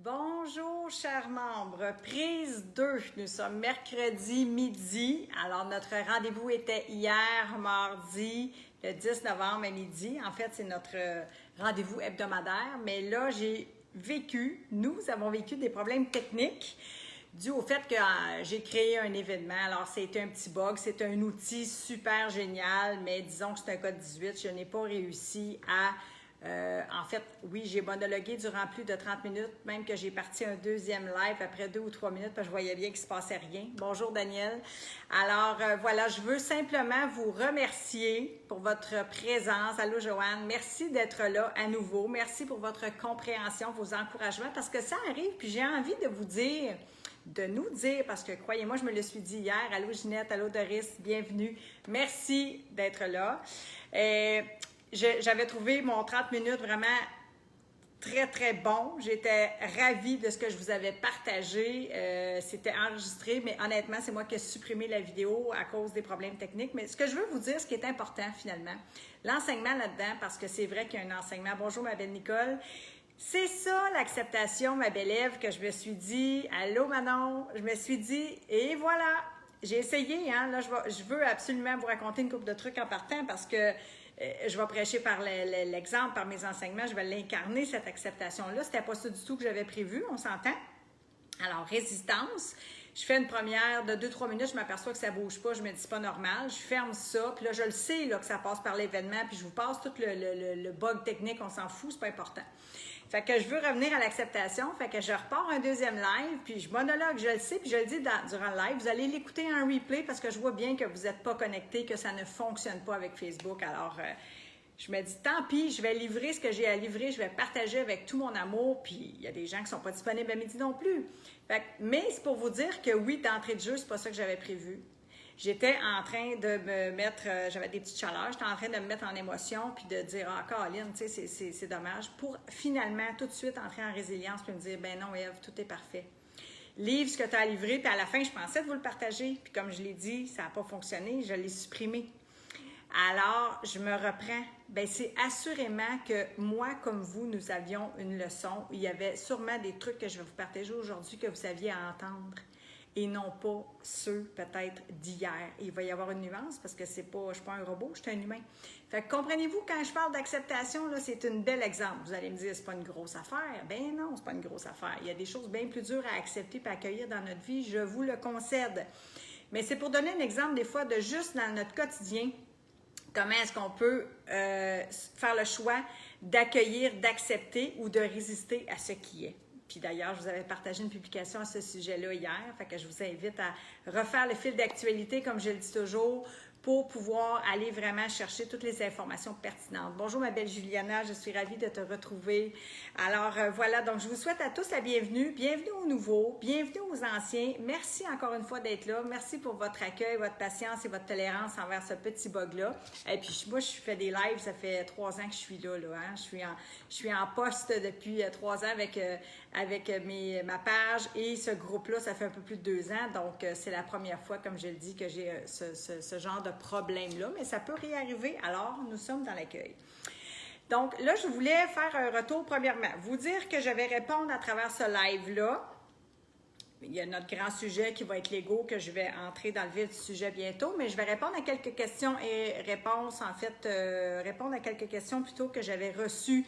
Bonjour, chers membres. Prise 2. Nous sommes mercredi midi. Alors, notre rendez-vous était hier, mardi, le 10 novembre à midi. En fait, c'est notre rendez-vous hebdomadaire. Mais là, nous avons vécu des problèmes techniques dû au fait que j'ai créé un événement. Alors, c'était un petit bug. C'est un outil super génial, mais disons que c'est un code 18. Je n'ai pas réussi à... en fait, oui, j'ai monologué durant plus de 30 minutes, même que j'ai parti un deuxième live après 2 ou 3 minutes parce que je voyais bien qu'il ne se passait rien. Bonjour Daniel. Alors voilà, je veux simplement vous remercier pour votre présence. Allô Joanne, merci d'être là à nouveau. Merci pour votre compréhension, vos encouragements parce que ça arrive. Puis j'ai envie de vous dire, de nous dire, parce que croyez-moi, je me le suis dit hier. Allô Ginette, allô Doris, bienvenue. Merci d'être là. J'avais trouvé mon 30 minutes vraiment très, très bon. J'étais ravie de ce que je vous avais partagé. C'était enregistré, mais honnêtement, c'est moi qui ai supprimé la vidéo à cause des problèmes techniques. Mais ce que je veux vous dire, ce qui est important finalement, l'enseignement là-dedans, parce que c'est vrai qu'il y a un enseignement. Bonjour, ma belle Nicole. C'est ça l'acceptation, ma belle Ève, que je me suis dit. Allô, Manon. Je me suis dit, et voilà. J'ai essayé, hein. Là, je veux absolument vous raconter une couple de trucs en partant parce que je vais prêcher par l'exemple, par mes enseignements, je vais l'incarner, cette acceptation-là. C'était pas ça du tout que j'avais prévu, on s'entend? Alors, résistance. Je fais une première de 2-3 minutes, je m'aperçois que ça bouge pas, je me dis c'est pas normal, je ferme ça, puis là, je le sais là, que ça passe par l'événement, puis je vous passe tout le bug technique, on s'en fout, c'est pas important. Fait que je veux revenir à l'acceptation, fait que je repars un deuxième live, puis je monologue, je le sais, puis je le dis durant le live, vous allez l'écouter en replay parce que je vois bien que vous n'êtes pas connecté, que ça ne fonctionne pas avec Facebook, alors je me dis tant pis, je vais livrer ce que j'ai à livrer, je vais partager avec tout mon amour, puis il y a des gens qui ne sont pas disponibles à midi non plus. Fait que, mais c'est pour vous dire que oui, d'entrée de jeu, c'est pas ça que j'avais prévu. J'étais en train de me mettre, j'avais des petites chaleurs, j'étais en train de me mettre en émotion puis de dire, ah, Caroline, tu sais, c'est dommage, pour finalement tout de suite entrer en résilience puis me dire, ben non, Ève, tout est parfait. Livre ce que tu as livré, puis à la fin, je pensais de vous le partager, puis comme je l'ai dit, ça n'a pas fonctionné, je l'ai supprimé. Alors, je me reprends. Bien, c'est assurément que moi, comme vous, nous avions une leçon. Il y avait sûrement des trucs que je vais vous partager aujourd'hui que vous aviez à entendre et non pas ceux peut-être d'hier. Il va y avoir une nuance parce que je ne suis pas un robot, je suis un humain. Fait que comprenez-vous, quand je parle d'acceptation, là, c'est un bel exemple. Vous allez me dire, c'est pas une grosse affaire. Ben non, c'est pas une grosse affaire. Il y a des choses bien plus dures à accepter et à accueillir dans notre vie, je vous le concède. Mais c'est pour donner un exemple des fois de juste dans notre quotidien, comment est-ce qu'on peut faire le choix d'accueillir, d'accepter ou de résister à ce qui est. Puis d'ailleurs, je vous avais partagé une publication à ce sujet-là hier, fait que je vous invite à refaire le fil d'actualité, comme je le dis toujours, pour pouvoir aller vraiment chercher toutes les informations pertinentes. Bonjour ma belle Juliana, je suis ravie de te retrouver. Alors voilà, donc je vous souhaite à tous la bienvenue. Bienvenue aux nouveaux, bienvenue aux anciens. Merci encore une fois d'être là. Merci pour votre accueil, votre patience et votre tolérance envers ce petit bug-là. Et puis moi, je fais des lives, ça fait 3 ans que je suis là. Hein? Je suis en poste depuis 3 ans avec ma page et ce groupe-là, ça fait un peu plus de 2 ans. Donc, c'est la première fois, comme je le dis, que j'ai ce genre de problème-là, mais ça peut réarriver. Alors, nous sommes dans l'accueil. Donc, là, je voulais faire un retour, premièrement. Vous dire que je vais répondre à travers ce live-là. Il y a notre grand sujet qui va être l'ego, que je vais entrer dans le vif du sujet bientôt, mais je vais répondre à quelques questions et réponses, en fait, répondre à quelques questions plutôt que j'avais reçues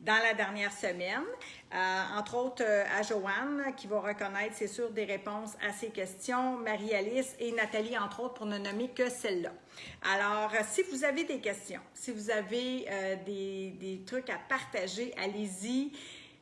dans la dernière semaine, entre autres à Joanne, qui va reconnaître, c'est sûr, des réponses à ces questions, Marie-Alice et Nathalie, entre autres, pour ne nommer que celle-là. Alors, si vous avez des questions, si vous avez des trucs à partager, allez-y.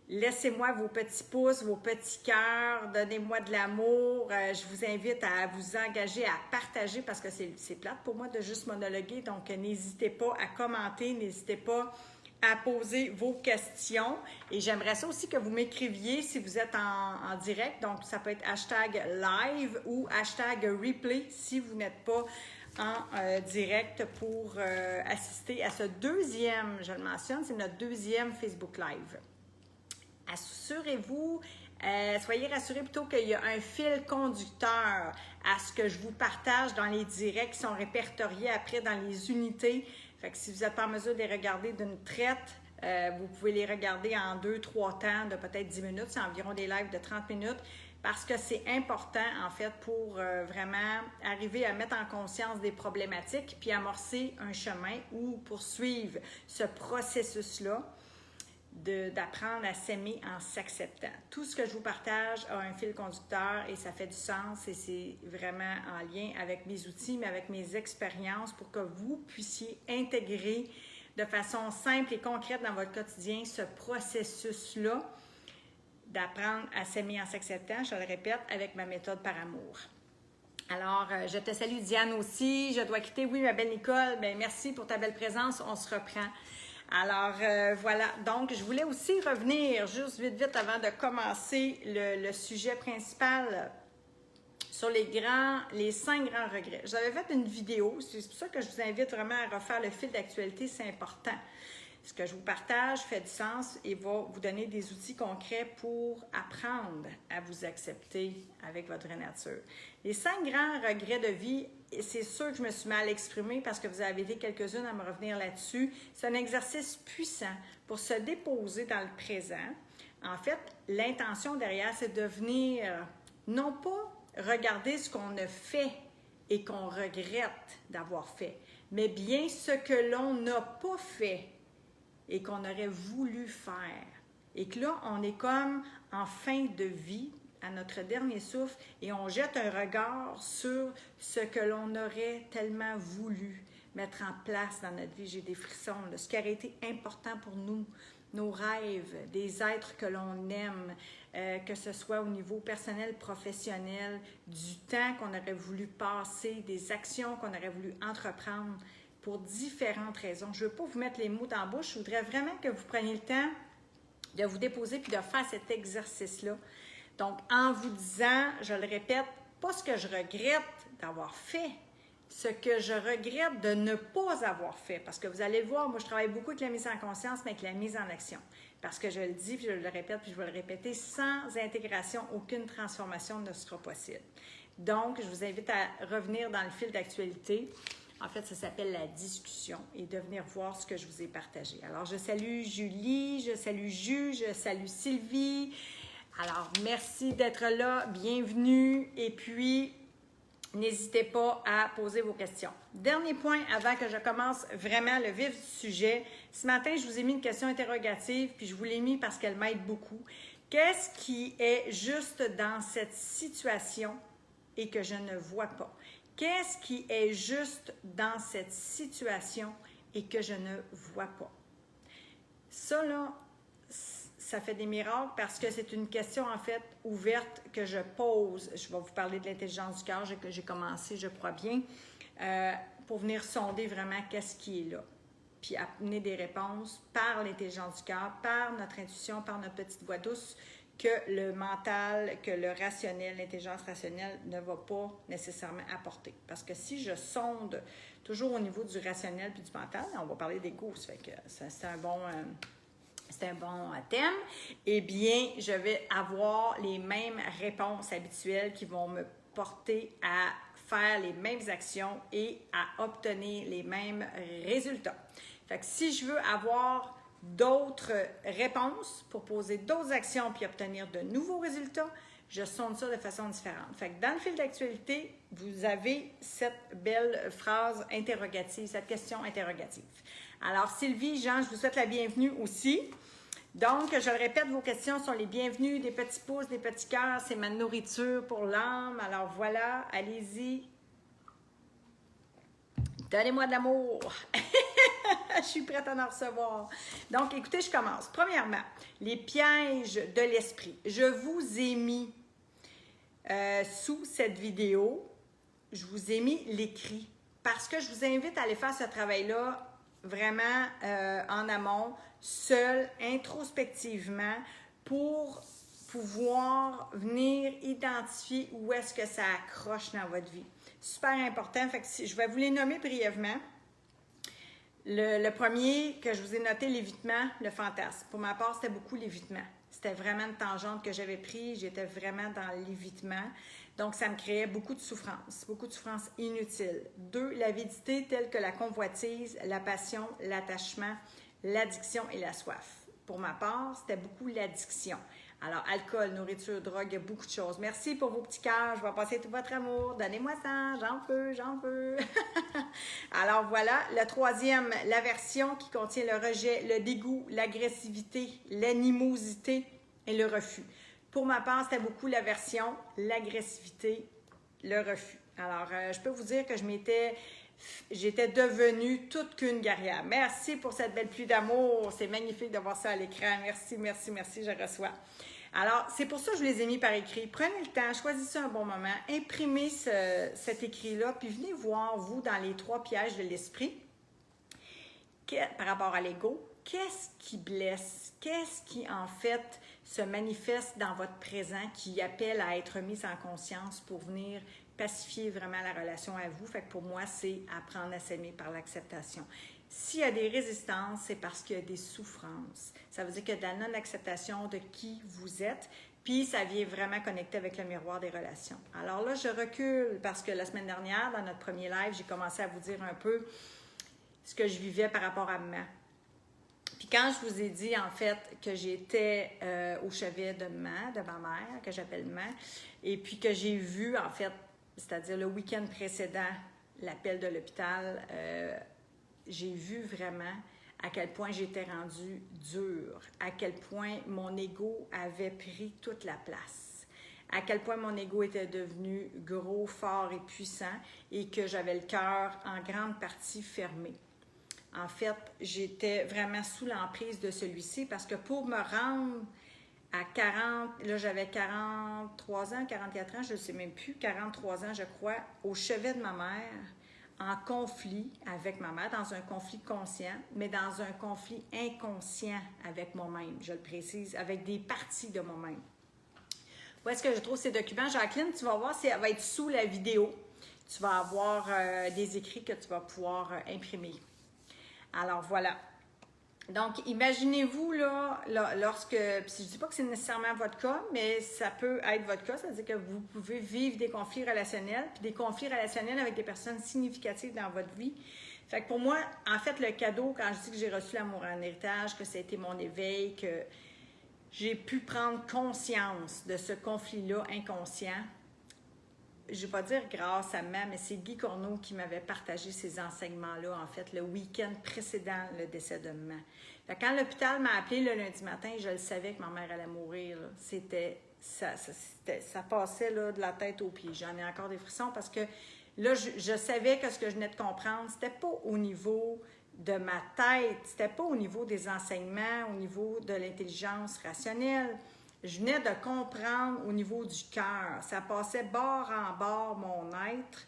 Laissez-moi vos petits pouces, vos petits cœurs, donnez-moi de l'amour. Je vous invite à vous engager, à partager parce que c'est plate pour moi de juste monologuer. Donc, n'hésitez pas à commenter, n'hésitez pas à poser vos questions. Et j'aimerais ça aussi que vous m'écriviez si vous êtes en direct. Donc, ça peut être hashtag live ou hashtag replay si vous n'êtes pas en direct pour assister à ce deuxième, je le mentionne, c'est notre deuxième Facebook Live. Assurez-vous, soyez rassurés plutôt qu'il y a un fil conducteur à ce que je vous partage dans les directs qui sont répertoriés après dans les unités. Fait que si vous n'êtes pas en mesure de les regarder d'une traite, Vous pouvez les regarder en 2-3 temps de peut-être 10 minutes. C'est environ des lives de 30 minutes parce que c'est important, en fait, pour vraiment arriver à mettre en conscience des problématiques puis amorcer un chemin ou poursuivre ce processus-là d'apprendre à s'aimer en s'acceptant. Tout ce que je vous partage a un fil conducteur et ça fait du sens et c'est vraiment en lien avec mes outils, mais avec mes expériences pour que vous puissiez intégrer de façon simple et concrète dans votre quotidien ce processus-là d'apprendre à s'aimer en s'acceptant, je le répète, avec ma méthode par amour. Alors, je te salue Diane aussi, je dois quitter. Oui, ma belle Nicole, bien, merci pour ta belle présence, on se reprend. Alors, voilà. Donc, je voulais aussi revenir juste vite avant de commencer le sujet principal sur les 5 grands regrets. J'avais fait une vidéo, c'est pour ça que je vous invite vraiment à refaire le fil d'actualité, c'est important. Ce que je vous partage fait du sens et va vous donner des outils concrets pour apprendre à vous accepter avec votre vraie nature. Les 5 grands regrets de vie, c'est sûr que je me suis mal exprimée parce que vous avez été quelques-unes à me revenir là-dessus. C'est un exercice puissant pour se déposer dans le présent. En fait, l'intention derrière, c'est de venir, non pas regarder ce qu'on a fait et qu'on regrette d'avoir fait, mais bien ce que l'on n'a pas fait et qu'on aurait voulu faire. Et que là, on est comme en fin de vie, à notre dernier souffle, et on jette un regard sur ce que l'on aurait tellement voulu mettre en place dans notre vie. J'ai des frissons, là. Ce qui aurait été important pour nous, nos rêves, des êtres que l'on aime, que ce soit au niveau personnel, professionnel, du temps qu'on aurait voulu passer, des actions qu'on aurait voulu entreprendre, pour différentes raisons. Je ne veux pas vous mettre les mots dans la bouche, je voudrais vraiment que vous preniez le temps de vous déposer puis de faire cet exercice-là. Donc, en vous disant, je le répète, pas ce que je regrette d'avoir fait, ce que je regrette de ne pas avoir fait. Parce que vous allez le voir, moi, je travaille beaucoup avec la mise en conscience, mais avec la mise en action. Parce que je le dis, puis je le répète, puis je vais le répéter, sans intégration, aucune transformation ne sera possible. Donc, je vous invite à revenir dans le fil d'actualité. En fait, ça s'appelle la discussion et de venir voir ce que je vous ai partagé. Alors, je salue Julie, je salue je salue Sylvie. Alors, merci d'être là, bienvenue. Et puis, n'hésitez pas à poser vos questions. Dernier point avant que je commence vraiment le vif du sujet. Ce matin, je vous ai mis une question interrogative, puis je vous l'ai mis parce qu'elle m'aide beaucoup. Qu'est-ce qui est juste dans cette situation et que je ne vois pas? Qu'est-ce qui est juste dans cette situation et que je ne vois pas? Ça, là, ça fait des miracles parce que c'est une question, en fait, ouverte que je pose. Je vais vous parler de l'intelligence du cœur que j'ai commencé, je crois bien, pour venir sonder vraiment qu'est-ce qui est là. Puis amener des réponses par l'intelligence du cœur, par notre intuition, par notre petite voix douce, que le mental, que le rationnel, l'intelligence rationnelle ne va pas nécessairement apporter. Parce que si je sonde toujours au niveau du rationnel puis du mental, on va parler d'ego, ça fait que c'est un bon thème, eh bien, je vais avoir les mêmes réponses habituelles qui vont me porter à faire les mêmes actions et à obtenir les mêmes résultats. Fait que si je veux avoir d'autres réponses pour poser d'autres actions puis obtenir de nouveaux résultats, je sonde ça de façon différente. Fait que dans le fil d'actualité, vous avez cette belle phrase interrogative, cette question interrogative. Alors Sylvie, Jean, je vous souhaite la bienvenue aussi. Donc, je le répète, vos questions sont les bienvenues, des petits pouces, des petits cœurs, c'est ma nourriture pour l'âme. Alors voilà, allez-y. Donnez-moi de l'amour. Je suis prête à en recevoir. Donc, écoutez, je commence. Premièrement, les pièges de l'esprit. Je vous ai mis sous cette vidéo, je vous ai mis l'écrit parce que je vous invite à aller faire ce travail-là vraiment en amont, seul, introspectivement, pour pouvoir venir identifier où est-ce que ça accroche dans votre vie. Super important. Fait que je vais vous les nommer brièvement. Le premier que je vous ai noté, l'évitement, le fantasme. Pour ma part, c'était beaucoup l'évitement. C'était vraiment une tangente que j'avais prise. J'étais vraiment dans l'évitement. Donc, ça me créait beaucoup de souffrance inutile. 2, l'avidité telle que la convoitise, la passion, l'attachement, l'addiction et la soif. Pour ma part, c'était beaucoup l'addiction. Alors, alcool, nourriture, drogue, il y a beaucoup de choses. Merci pour vos petits cœurs. Je vais passer tout votre amour. Donnez-moi ça. J'en veux, j'en veux. Alors, voilà. Le troisième, l'aversion qui contient le rejet, le dégoût, l'agressivité, l'animosité et le refus. Pour ma part, c'était beaucoup l'aversion, l'agressivité, le refus. Alors, je peux vous dire que j'étais devenue toute qu'une guerrière. Merci pour cette belle pluie d'amour. C'est magnifique de voir ça à l'écran. Merci, merci, merci, je reçois. Alors, c'est pour ça que je les ai mis par écrit. Prenez le temps, choisissez un bon moment, imprimez cet écrit-là, puis venez voir, vous, dans les 3 pièges de l'esprit, par rapport à l'ego, qu'est-ce qui blesse? Qu'est-ce qui, en fait, se manifeste dans votre présent qui appelle à être mis en conscience pour venir pacifier vraiment la relation à vous? Fait que pour moi, c'est apprendre à s'aimer par l'acceptation. S'il y a des résistances, c'est parce qu'il y a des souffrances. Ça veut dire qu'il y a de la non-acceptation de qui vous êtes, puis ça vient vraiment connecter avec le miroir des relations. Alors là, je recule parce que la semaine dernière, dans notre premier live, j'ai commencé à vous dire un peu ce que je vivais par rapport à maman. Puis quand je vous ai dit, en fait, que j'étais au chevet de ma mère, que j'appelle maman, et puis que j'ai vu, en fait, c'est-à-dire le week-end précédent, l'appel de l'hôpital, j'ai vu vraiment à quel point j'étais rendue dure, à quel point mon ego avait pris toute la place, à quel point mon ego était devenu gros, fort et puissant et que j'avais le cœur en grande partie fermé. En fait, j'étais vraiment sous l'emprise de celui-ci parce que pour me rendre à 40, là j'avais 43 ans, 44 ans, je ne sais même plus, 43 ans je crois, au chevet de ma mère, en conflit avec ma mère, dans un conflit conscient, mais dans un conflit inconscient avec moi-même, je le précise, avec des parties de moi-même. Où est-ce que je trouve ces documents? Jacqueline, tu vas voir, ça va être sous la vidéo. Tu vas avoir des écrits que tu vas pouvoir imprimer. Alors, voilà. Donc, imaginez-vous, là, lorsque, puis je ne dis pas que c'est nécessairement votre cas, mais ça peut être votre cas, c'est-à-dire que vous pouvez vivre des conflits relationnels, puis des conflits relationnels avec des personnes significatives dans votre vie. Fait que pour moi, en fait, le cadeau, quand je dis que j'ai reçu l'amour en héritage, que ça a été mon éveil, que j'ai pu prendre conscience de ce conflit-là inconscient, je ne vais pas dire grâce à maman, mais c'est Guy Corneau qui m'avait partagé ces enseignements-là, en fait, le week-end précédent le décès de maman. Fait que quand l'hôpital m'a appelé le lundi matin, je le savais que ma mère allait mourir. Ça passait là, de la tête aux pieds. J'en ai encore des frissons parce que là, je savais que ce que je venais de comprendre, c'était pas au niveau de ma tête, c'était pas au niveau des enseignements, au niveau de l'intelligence rationnelle. Je venais de comprendre au niveau du cœur. Ça passait bord en bord mon être.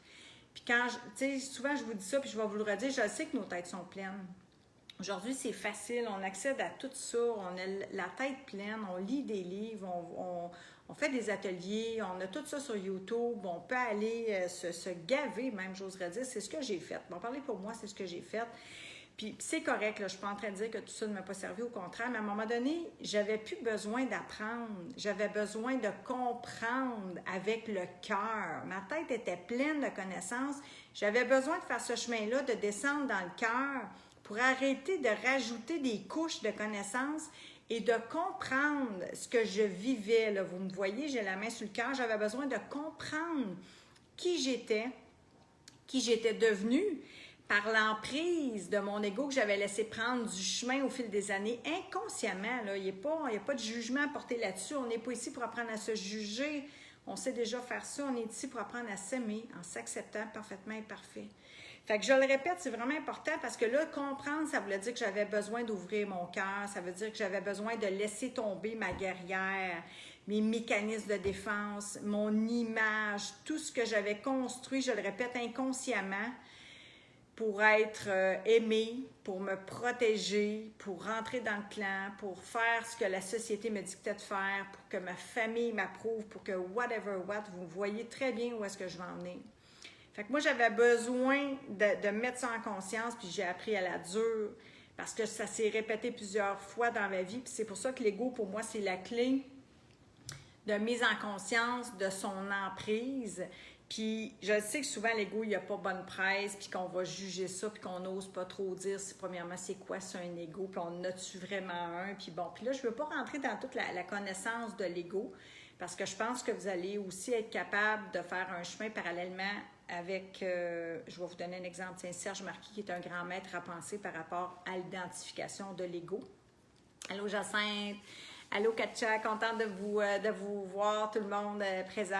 Puis quand, tu sais, souvent je vous dis ça, puis je vais vous le redire, je sais que nos têtes sont pleines. Aujourd'hui, c'est facile, on accède à tout ça, on a la tête pleine, on lit des livres, on fait des ateliers, on a tout ça sur YouTube, on peut aller se gaver, même j'oserais dire, c'est ce que j'ai fait. Bon, parler pour moi, c'est ce que j'ai fait. Puis c'est correct, là, je ne suis pas en train de dire que tout ça ne m'a pas servi, au contraire, mais à un moment donné, j'avais plus besoin d'apprendre, j'avais besoin de comprendre avec le cœur. Ma tête était pleine de connaissances, j'avais besoin de faire ce chemin-là, de descendre dans le cœur pour arrêter de rajouter des couches de connaissances et de comprendre ce que je vivais. Là, vous me voyez, j'ai la main sur le cœur, j'avais besoin de comprendre qui j'étais devenue, par l'emprise de mon ego que j'avais laissé prendre du chemin au fil des années, inconsciemment. Là, il n'y a pas de jugement à porter là-dessus. On n'est pas ici pour apprendre à se juger. On sait déjà faire ça. On est ici pour apprendre à s'aimer en s'acceptant parfaitement imparfait. Fait que je le répète, c'est vraiment important parce que là, comprendre, ça voulait dire que j'avais besoin d'ouvrir mon cœur. Ça veut dire que j'avais besoin de laisser tomber ma guerrière, mes mécanismes de défense, mon image, tout ce que j'avais construit, je le répète, inconsciemment, pour être aimée, pour me protéger, pour rentrer dans le clan, pour faire ce que la société me dictait de faire, pour que ma famille m'approuve, pour que whatever what, vous voyez très bien où est-ce que je vais en venir. Fait que moi, j'avais besoin de mettre ça en conscience, puis j'ai appris à la dure, parce que ça s'est répété plusieurs fois dans ma vie, puis c'est pour ça que l'ego, pour moi, c'est la clé de mise en conscience de son emprise, Puis je sais que souvent, l'ego, il n'y a pas bonne presse, puis qu'on va juger ça, puis qu'on n'ose pas trop dire, premièrement, c'est quoi, c'est un ego, puis on en a-tu vraiment un, puis bon. Puis là, je ne veux pas rentrer dans toute la connaissance de l'ego, parce que je pense que vous allez aussi être capable de faire un chemin parallèlement avec, je vais vous donner un exemple, c'est Serge Marquis, qui est un grand maître à penser par rapport à l'identification de l'ego. Allô Jacinthe! Allô Katcha, contente de vous voir, tout le monde présent.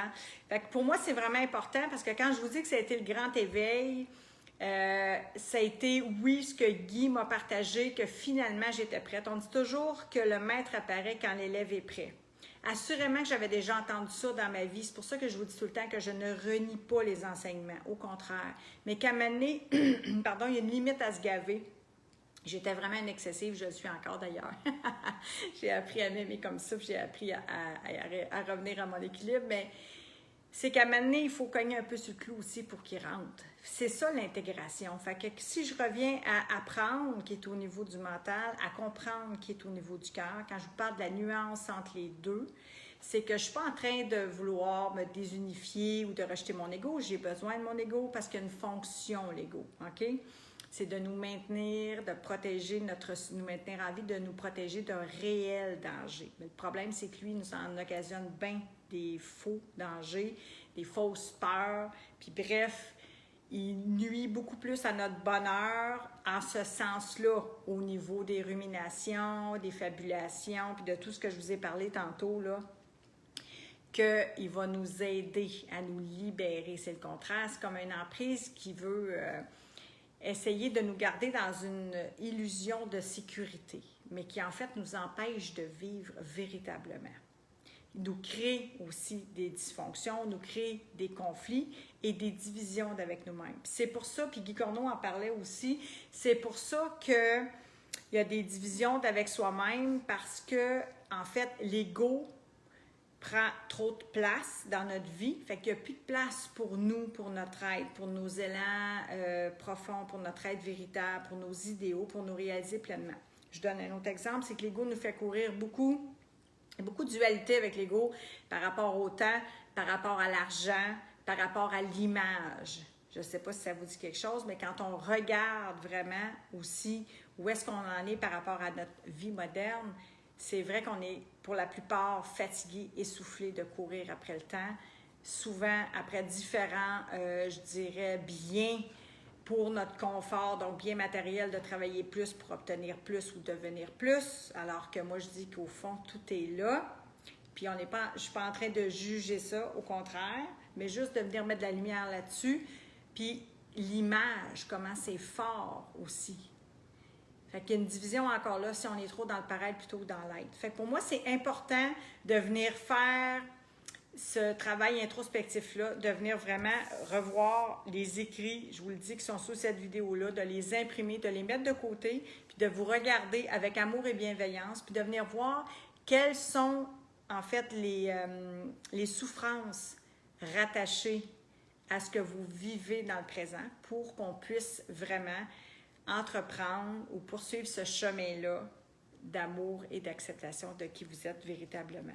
Fait que pour moi, c'est vraiment important parce que quand je vous dis que ça a été le grand éveil, ça a été, oui, ce que Guy m'a partagé, que finalement j'étais prête. On dit toujours que le maître apparaît quand l'élève est prêt. Assurément que j'avais déjà entendu ça dans ma vie. C'est pour ça que je vous dis tout le temps que je ne renie pas les enseignements, au contraire. Mais qu'à un moment donné, pardon, il y a une limite à se gaver. J'étais vraiment une excessive, je le suis encore d'ailleurs. J'ai appris à m'aimer comme ça, puis j'ai appris à revenir à mon équilibre, mais c'est qu'à un moment donné, il faut cogner un peu sur le clou aussi pour qu'il rentre. C'est ça l'intégration. Fait que si je reviens à apprendre, qui est au niveau du mental, à comprendre, qui est au niveau du cœur, quand je vous parle de la nuance entre les deux, c'est que je ne suis pas en train de vouloir me désunifier ou de rejeter mon ego. J'ai besoin de mon ego parce qu'il y a une fonction, l'ego, OK? C'est de nous maintenir, de protéger nous maintenir en vie, de nous protéger d'un réel danger. Mais le problème, c'est que lui, nous en occasionne bien des faux dangers, des fausses peurs, puis bref, il nuit beaucoup plus à notre bonheur en ce sens-là, au niveau des ruminations, des fabulations, puis de tout ce que je vous ai parlé tantôt, là, qu'il va nous aider à nous libérer. C'est le contraire, c'est comme une emprise qui veut essayer de nous garder dans une illusion de sécurité, mais qui en fait nous empêche de vivre véritablement. Il nous crée aussi des dysfonctions, nous crée des conflits et des divisions avec nous-mêmes. C'est pour ça, puis Guy Corneau en parlait aussi, c'est pour ça qu'il y a des divisions avec soi-même parce que, en fait, l'ego prend trop de place dans notre vie, fait qu'il n'y a plus de place pour nous, pour notre être, pour nos élans profonds, pour notre être véritable, pour nos idéaux, pour nous réaliser pleinement. Je donne un autre exemple, c'est que l'ego nous fait courir beaucoup de dualité avec l'ego par rapport au temps, par rapport à l'argent, par rapport à l'image. Je ne sais pas si ça vous dit quelque chose, mais quand on regarde vraiment aussi où est-ce qu'on en est par rapport à notre vie moderne, c'est vrai qu'on est pour la plupart fatigué, essoufflé de courir après le temps, souvent après différents, je dirais, biens pour notre confort, donc bien matériel, de travailler plus pour obtenir plus ou devenir plus, alors que moi je dis qu'au fond, tout est là. Puis je ne suis pas en train de juger ça, au contraire, mais juste de venir mettre de la lumière là-dessus. Puis l'image, comment c'est fort aussi. Fait qu'il y a une division encore là, si on est trop dans le paraître plutôt que dans l'être. Fait que pour moi, c'est important de venir faire ce travail introspectif-là, de venir vraiment revoir les écrits, je vous le dis, qui sont sous cette vidéo-là, de les imprimer, de les mettre de côté, puis de vous regarder avec amour et bienveillance, puis de venir voir quelles sont, en fait, les souffrances rattachées à ce que vous vivez dans le présent pour qu'on puisse vraiment entreprendre ou poursuivre ce chemin-là d'amour et d'acceptation de qui vous êtes véritablement.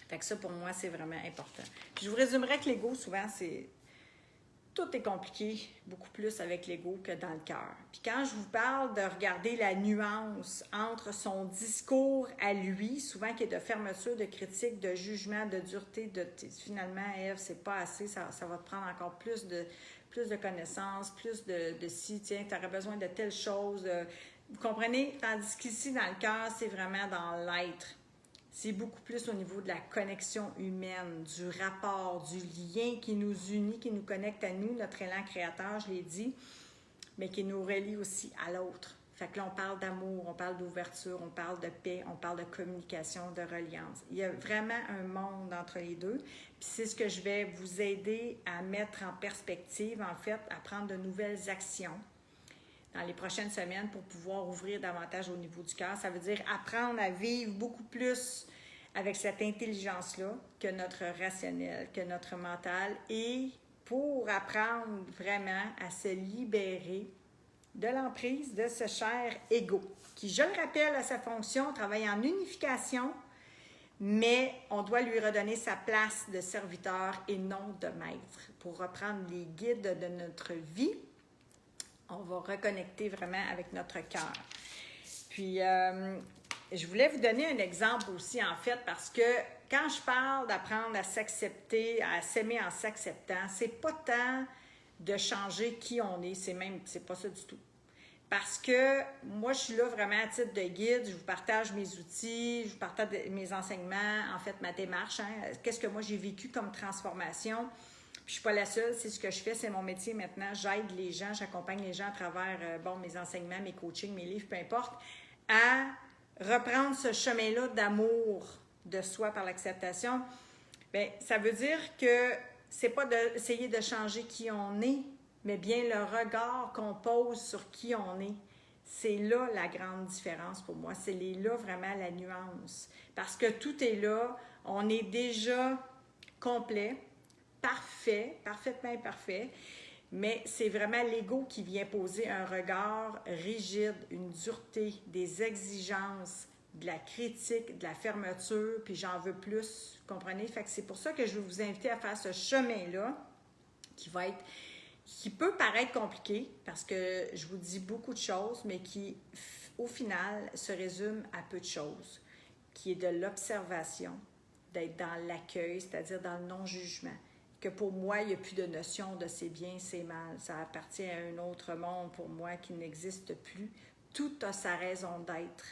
Fait que ça, pour moi, c'est vraiment important. Puis je vous résumerai que l'ego, souvent, tout est compliqué, beaucoup plus avec l'ego que dans le cœur. Puis quand je vous parle de regarder la nuance entre son discours à lui, souvent qui est de fermeture, de critique, de jugement, de dureté, de finalement, Ève, c'est pas assez, ça va te prendre encore plus de connaissances, plus de si, tiens, tu aurais besoin de telle chose. Vous comprenez? Tandis qu'ici, dans le cœur, c'est vraiment dans l'être. C'est beaucoup plus au niveau de la connexion humaine, du rapport, du lien qui nous unit, qui nous connecte à nous, notre élan créateur, je l'ai dit, mais qui nous relie aussi à l'autre. Fait que là, on parle d'amour, on parle d'ouverture, on parle de paix, on parle de communication, de reliance. Il y a vraiment un monde entre les deux. Puis c'est ce que je vais vous aider à mettre en perspective, en fait, à prendre de nouvelles actions dans les prochaines semaines pour pouvoir ouvrir davantage au niveau du cœur. Ça veut dire apprendre à vivre beaucoup plus avec cette intelligence-là que notre rationnel, que notre mental, et pour apprendre vraiment à se libérer de l'emprise de ce cher ego, qui, je le rappelle, à sa fonction, travaille en unification mais on doit lui redonner sa place de serviteur et non de maître. Pour reprendre les guides de notre vie, on va reconnecter vraiment avec notre cœur. Puis, je voulais vous donner un exemple aussi, en fait, parce que quand je parle d'apprendre à s'accepter, à s'aimer en s'acceptant, c'est pas tant de changer qui on est, c'est pas ça du tout. Parce que moi, je suis là vraiment à titre de guide, je vous partage mes outils, je vous partage mes enseignements, en fait, ma démarche, qu'est-ce que moi j'ai vécu comme transformation. Puis je suis pas la seule, c'est ce que je fais, c'est mon métier maintenant, j'aide les gens, j'accompagne les gens à travers, mes enseignements, mes coachings, mes livres, peu importe, à reprendre ce chemin-là d'amour de soi par l'acceptation. Bien, ça veut dire que c'est pas d'essayer de changer qui on est, mais bien le regard qu'on pose sur qui on est. C'est là la grande différence pour moi. C'est là vraiment la nuance. Parce que tout est là. On est déjà complet, parfait, parfaitement imparfait. Mais c'est vraiment l'ego qui vient poser un regard rigide, une dureté, des exigences, de la critique, de la fermeture, puis j'en veux plus. Comprenez? Fait que c'est pour ça que je veux vous inviter à faire ce chemin-là qui peut paraître compliqué parce que je vous dis beaucoup de choses, mais qui, au final, se résume à peu de choses, qui est de l'observation, d'être dans l'accueil, c'est-à-dire dans le non-jugement, que pour moi, il n'y a plus de notion de c'est bien, c'est mal, ça appartient à un autre monde pour moi qui n'existe plus. Tout a sa raison d'être.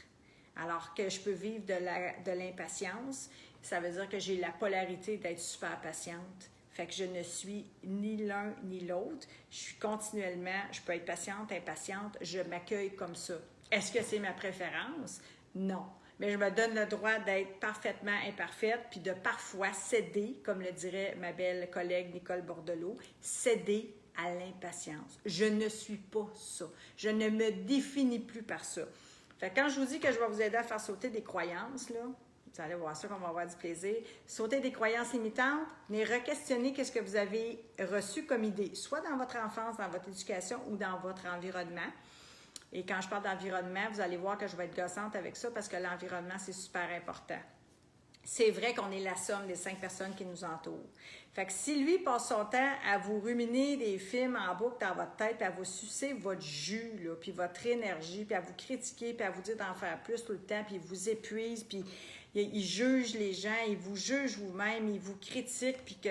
Alors que je peux vivre de l'impatience, ça veut dire que j'ai la polarité d'être super patiente. Fait que je ne suis ni l'un ni l'autre. Je suis continuellement, je peux être patiente, impatiente, je m'accueille comme ça. Est-ce que c'est ma préférence? Non. Mais je me donne le droit d'être parfaitement imparfaite, puis de parfois céder, comme le dirait ma belle collègue Nicole Bordelot, céder à l'impatience. Je ne suis pas ça. Je ne me définis plus par ça. Fait que quand je vous dis que je vais vous aider à faire sauter des croyances, là, vous allez voir ça qu'on va avoir du plaisir. Sauter des croyances limitantes, mais re-questionner qu'est-ce que vous avez reçu comme idée, soit dans votre enfance, dans votre éducation ou dans votre environnement. Et quand je parle d'environnement, vous allez voir que je vais être gossante avec ça parce que l'environnement, c'est super important. C'est vrai qu'on est la somme des 5 personnes qui nous entourent. Fait que si lui passe son temps à vous ruminer des films en boucle dans votre tête, puis à vous sucer votre jus, là, puis votre énergie, puis à vous critiquer, puis à vous dire d'en faire plus tout le temps, puis il vous épuise, puis il juge les gens, il vous juge vous-même, il vous critique, puis que...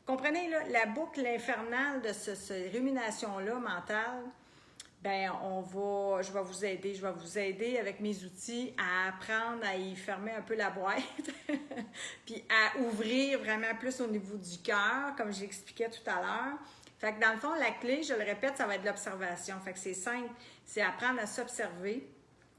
Comprenez, là, la boucle infernale de cette rumination-là mentale, bien, je vais vous aider avec mes outils à apprendre à y fermer un peu la boîte, puis à ouvrir vraiment plus au niveau du cœur, comme j'expliquais tout à l'heure. Fait que dans le fond, la clé, je le répète, ça va être l'observation. Fait que c'est simple, c'est apprendre à s'observer,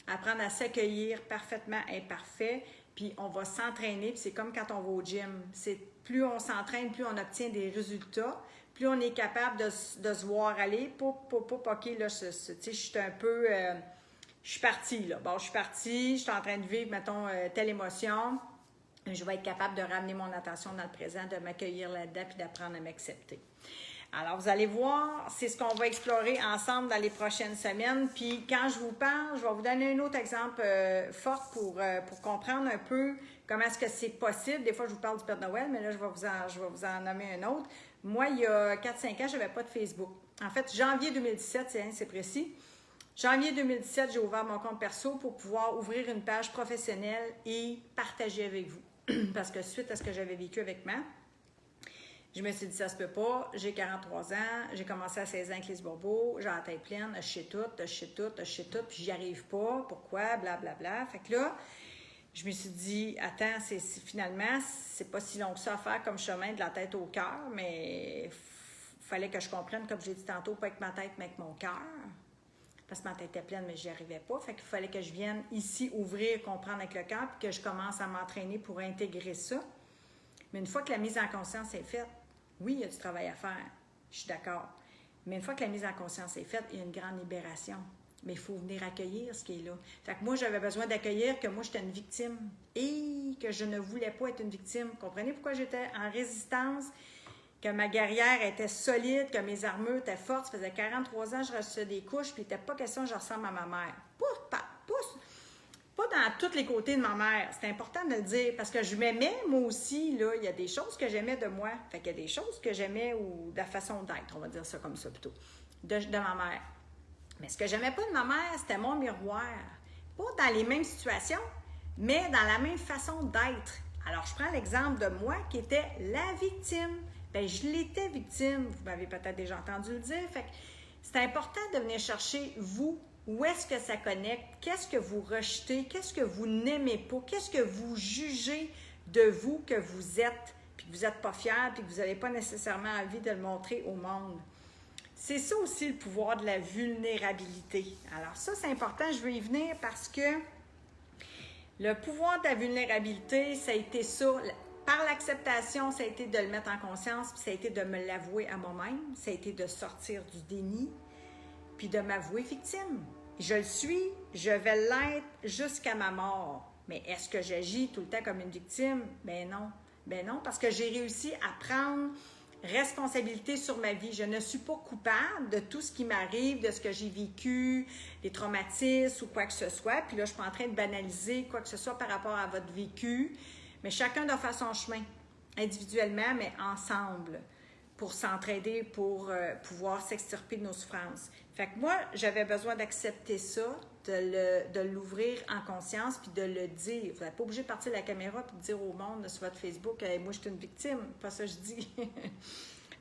apprendre à s'accueillir parfaitement imparfait, puis on va s'entraîner, puis c'est comme quand on va au gym. C'est plus on s'entraîne, plus on obtient des résultats. Plus on est capable de se voir aller, OK, là, je suis un peu... je suis partie, là. Bon, je suis en train de vivre, mettons, telle émotion. Je vais être capable de ramener mon attention dans le présent, de m'accueillir là-dedans, puis d'apprendre à m'accepter. Alors, vous allez voir, c'est ce qu'on va explorer ensemble dans les prochaines semaines. Puis, quand je vous parle, je vais vous donner un autre exemple fort pour comprendre un peu comment est-ce que c'est possible. Des fois, je vous parle du Père Noël, mais là, je vais vous en nommer un autre. Moi, il y a 4-5 ans, je n'avais pas de Facebook. En fait, janvier 2017, c'est précis. Janvier 2017, j'ai ouvert mon compte perso pour pouvoir ouvrir une page professionnelle et partager avec vous. Parce que suite à ce que j'avais vécu avec Matt, je me suis dit, ça se peut pas, j'ai 43 ans, j'ai commencé à 16 ans avec les bobos, j'ai la tête pleine, je sais tout, puis j'y arrive pas, pourquoi, blablabla. Fait que là, je me suis dit, attends, finalement, c'est pas si long que ça à faire comme chemin de la tête au cœur, mais il fallait que je comprenne, comme j'ai dit tantôt, pas avec ma tête, mais avec mon cœur. Parce que ma tête était pleine, mais j'y arrivais pas. Fait qu'il fallait que je vienne ici ouvrir, comprendre avec le cœur, puis que je commence à m'entraîner pour intégrer ça. Mais une fois que la mise en conscience est faite, oui, il y a du travail à faire, je suis d'accord. Mais une fois que la mise en conscience est faite, il y a une grande libération. Mais il faut venir accueillir ce qui est là. Fait que moi, j'avais besoin d'accueillir que moi, j'étais une victime et que je ne voulais pas être une victime. Comprenez pourquoi j'étais en résistance, que ma guerrière était solide, que mes armures étaient fortes. Ça faisait 43 ans que je recevais des couches, puis il n'était pas question que je ressemble à ma mère. Pas dans tous les côtés de ma mère. C'est important de le dire parce que je m'aimais, moi aussi. Là, il y a des choses que j'aimais de moi. Fait qu'il y a des choses que j'aimais ou de la façon d'être, on va dire ça comme ça plutôt, de ma mère. Mais ce que j'aimais pas de ma mère, c'était mon miroir. Pas dans les mêmes situations, mais dans la même façon d'être. Alors, je prends l'exemple de moi qui était la victime. Bien, je l'étais victime. Vous m'avez peut-être déjà entendu le dire. Fait que c'est important de venir chercher, vous, où est-ce que ça connecte, qu'est-ce que vous rejetez, qu'est-ce que vous n'aimez pas, qu'est-ce que vous jugez de vous que vous êtes, puis que vous n'êtes pas fier, puis que vous n'avez pas nécessairement envie de le montrer au monde. C'est ça aussi le pouvoir de la vulnérabilité. Alors ça, c'est important, je veux y venir parce que le pouvoir de la vulnérabilité, ça a été ça. Par l'acceptation, ça a été de le mettre en conscience, puis ça a été de me l'avouer à moi-même, ça a été de sortir du déni, puis de m'avouer victime. Je le suis, je vais l'être jusqu'à ma mort. Mais est-ce que j'agis tout le temps comme une victime? Ben non. Ben non, parce que j'ai réussi à prendre responsabilité sur ma vie. Je ne suis pas coupable de tout ce qui m'arrive, de ce que j'ai vécu, des traumatismes ou quoi que ce soit. Puis là, je ne suis pas en train de banaliser quoi que ce soit par rapport à votre vécu. Mais chacun doit faire son chemin, individuellement, mais ensemble, pour s'entraider, pour pouvoir s'extirper de nos souffrances. Fait que moi, j'avais besoin d'accepter ça, de l'ouvrir en conscience, puis de le dire. Vous n'êtes pas obligé de partir de la caméra et de dire au monde sur votre Facebook hey, « moi, je suis une victime », pas ça que je dis.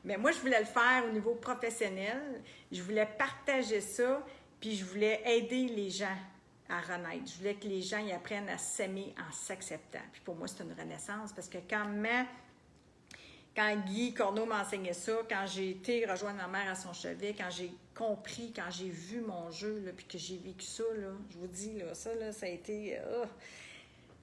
Mais moi, je voulais le faire au niveau professionnel. Je voulais partager ça, puis je voulais aider les gens à renaître. Je voulais que les gens y apprennent à s'aimer en s'acceptant. Puis pour moi, c'est une renaissance parce que quand Guy Corneau m'a enseigné ça, quand j'ai été rejoindre ma mère à son chevet, quand j'ai compris, quand j'ai vu mon jeu, là, puis que j'ai vécu ça, là, je vous dis, là, ça a été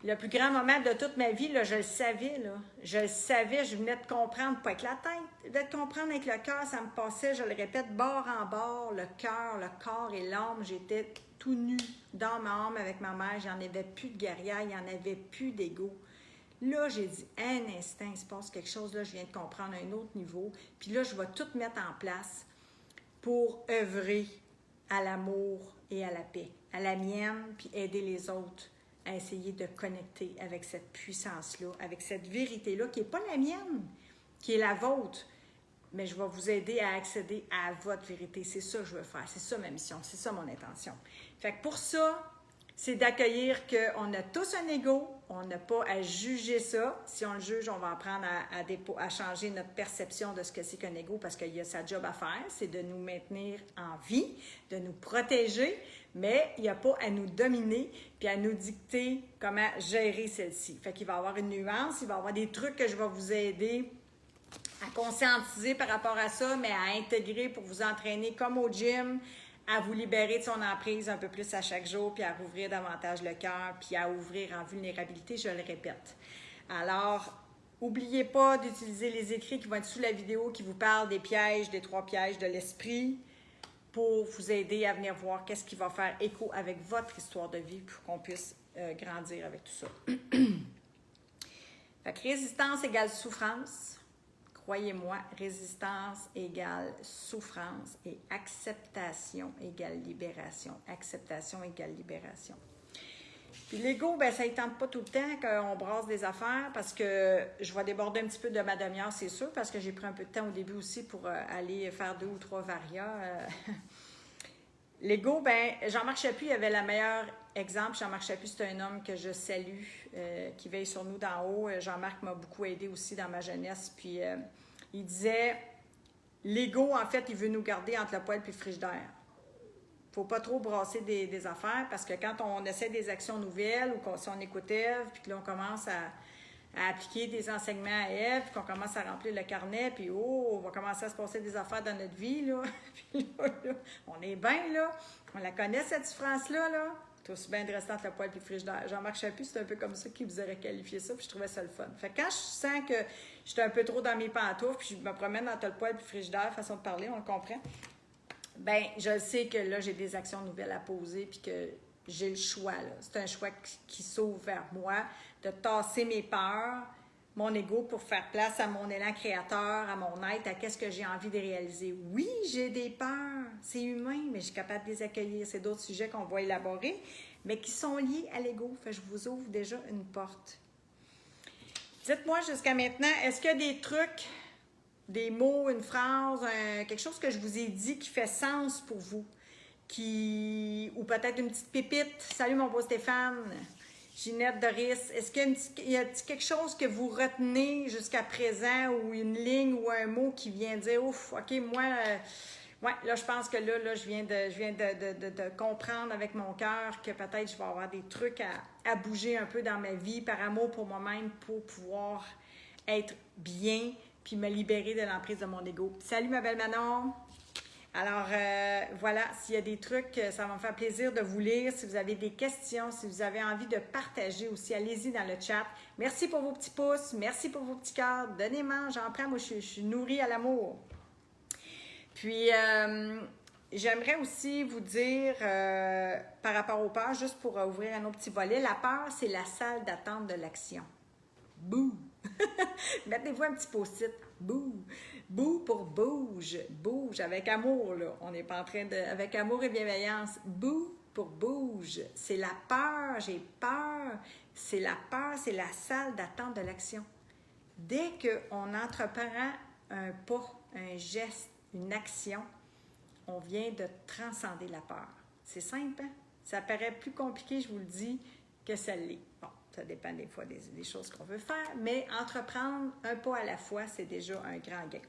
le plus grand moment de toute ma vie, là, je le savais, là. Je le savais, je venais de comprendre, pas avec la tête, de comprendre avec le cœur, ça me passait, je le répète, bord en bord, le cœur, le corps et l'âme, j'étais tout nu dans ma âme avec ma mère, j'en avais plus de guerrière, il n'y en avait plus d'ego. Là, j'ai dit, un instant, il se passe quelque chose, là, je viens de comprendre un autre niveau, puis là, je vais tout mettre en place pour œuvrer à l'amour et à la paix, à la mienne, puis aider les autres à essayer de connecter avec cette puissance-là, avec cette vérité-là, qui n'est pas la mienne, qui est la vôtre, mais je vais vous aider à accéder à votre vérité. C'est ça que je veux faire, c'est ça ma mission, c'est ça mon intention. Fait que pour ça, c'est d'accueillir qu'on a tous un ego, on n'a pas à juger ça. Si on le juge, on va apprendre à changer notre perception de ce que c'est qu'un ego parce qu'il y a sa job à faire, c'est de nous maintenir en vie, de nous protéger, mais il n'y a pas à nous dominer puis à nous dicter comment gérer celle-ci. Fait qu'il va y avoir une nuance, il va y avoir des trucs que je vais vous aider à conscientiser par rapport à ça, mais à intégrer pour vous entraîner comme au gym, à vous libérer de son emprise un peu plus à chaque jour, puis à rouvrir davantage le cœur, puis à ouvrir en vulnérabilité, je le répète. Alors, n'oubliez pas d'utiliser les écrits qui vont être sous la vidéo, qui vous parlent des pièges, des 3 pièges de l'esprit, pour vous aider à venir voir qu'est-ce qui va faire écho avec votre histoire de vie, pour qu'on puisse grandir avec tout ça. Fait que résistance égale souffrance. Croyez-moi, résistance égale souffrance et acceptation égale libération. Acceptation égale libération. Puis l'ego, ben ça ne tente pas tout le temps qu'on brasse des affaires parce que je vais déborder un petit peu de ma demi-heure, c'est sûr, parce que j'ai pris un peu de temps au début aussi pour aller faire 2 ou 3 varias. L'ego, ben Jean-Marc Chaput avait le meilleur exemple. Jean-Marc Chaput, c'est un homme que je salue, qui veille sur nous d'en haut. Jean-Marc m'a beaucoup aidé aussi dans ma jeunesse. Puis il disait, l'ego, en fait, il veut nous garder entre le poêle et le frigidaire. Il ne faut pas trop brasser des affaires parce que quand on essaie des actions nouvelles ou si on écoute Ève, puis que là, on commence à appliquer des enseignements à Ève, puis qu'on commence à remplir le carnet, puis on va commencer à se passer des affaires dans notre vie, là. Puis là, on est bien, là. On la connaît, cette souffrance-là, là. C'est aussi bien de rester entre le poêle et le frigidaire. Jean-Marc Chaput, c'est un peu comme ça qu'il vous aurait qualifié ça, puis je trouvais ça le fun. Fait que quand je sens que j'étais un peu trop dans mes pantoufles, puis je me promène entre le poêle et le frigidaire, façon de parler, on le comprend, bien, je sais que là, j'ai des actions nouvelles à poser, puis que j'ai le choix, là. C'est un choix qui s'ouvre vers moi, de tasser mes peurs, mon ego pour faire place à mon élan créateur, à mon être, à qu'est-ce que j'ai envie de réaliser. Oui, j'ai des peurs, c'est humain, mais je suis capable de les accueillir. C'est d'autres sujets qu'on va élaborer, mais qui sont liés à l'ego. Fait que je vous ouvre déjà une porte. Dites-moi jusqu'à maintenant, est-ce qu'il y a des trucs, des mots, une phrase, quelque chose que je vous ai dit qui fait sens pour vous? Ou peut-être une petite pépite. Salut mon beau Stéphane, Ginette, Doris. Est-ce qu'il y a quelque chose que vous retenez jusqu'à présent ou une ligne ou un mot qui vient dire ouf, ok, moi, ouais, là je pense que là je viens de comprendre avec mon cœur que peut-être je vais avoir des trucs à bouger un peu dans ma vie par amour pour moi-même pour pouvoir être bien puis me libérer de l'emprise de mon ego. Salut ma belle Manon! Alors, voilà, s'il y a des trucs, ça va me faire plaisir de vous lire. Si vous avez des questions, si vous avez envie de partager aussi, allez-y dans le chat. Merci pour vos petits pouces, merci pour vos petits cœurs. Donnez-moi, j'en prends, moi je suis nourrie à l'amour. Puis, j'aimerais aussi vous dire, par rapport aux peurs, juste pour ouvrir un autre petit volet, la peur, c'est la salle d'attente de l'action. Bouh! Mettez-vous un petit post-it. Bouh! Bouh pour bouge. Bouge avec amour, là. On n'est pas en train de... Avec amour et bienveillance. Bouh pour bouge. C'est la peur. J'ai peur. C'est la peur. C'est la salle d'attente de l'action. Dès qu'on entreprend un pas, un geste, une action, on vient de transcender la peur. C'est simple, hein? Ça paraît plus compliqué, je vous le dis, que ça l'est. Bon. Ça dépend des fois des choses qu'on veut faire, mais entreprendre un pas à la fois, c'est déjà un grand gain.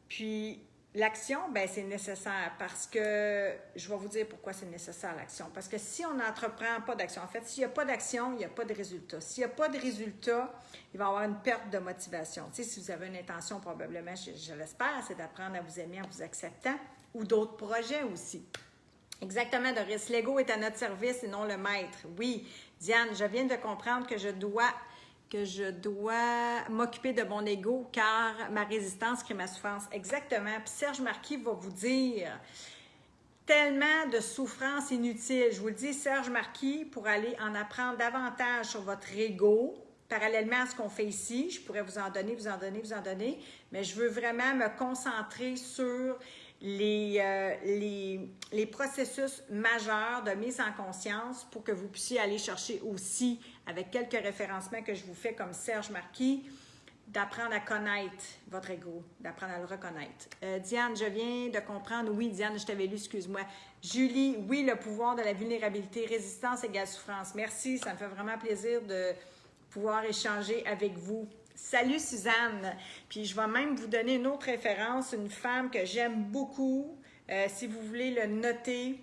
Puis, l'action, bien, c'est nécessaire parce que, je vais vous dire pourquoi c'est nécessaire l'action. Parce que si on n'entreprend pas d'action, en fait, s'il n'y a pas d'action, il n'y a pas de résultat. S'il n'y a pas de résultat, il va y avoir une perte de motivation. Tu sais, si vous avez une intention, probablement, je l'espère, c'est d'apprendre à vous aimer en vous acceptant ou d'autres projets aussi. Exactement, Doris. L'ego est à notre service et non le maître. Oui. Diane, je viens de comprendre que je dois m'occuper de mon ego car ma résistance crée ma souffrance. Exactement. Puis Serge Marquis va vous dire tellement de souffrance inutile. Je vous le dis, Serge Marquis, pour aller en apprendre davantage sur votre ego, parallèlement à ce qu'on fait ici, je pourrais vous en donner, mais je veux vraiment me concentrer sur les processus majeurs de mise en conscience pour que vous puissiez aller chercher aussi, avec quelques référencements que je vous fais comme Serge Marquis, d'apprendre à connaître votre ego, d'apprendre à le reconnaître. Diane, je viens de comprendre. Oui, Diane, je t'avais lu, excuse-moi. Julie, oui, le pouvoir de la vulnérabilité, résistance égale souffrance. Merci, ça me fait vraiment plaisir de pouvoir échanger avec vous. Salut Suzanne! Puis je vais même vous donner une autre référence, une femme que j'aime beaucoup. Si vous voulez le noter,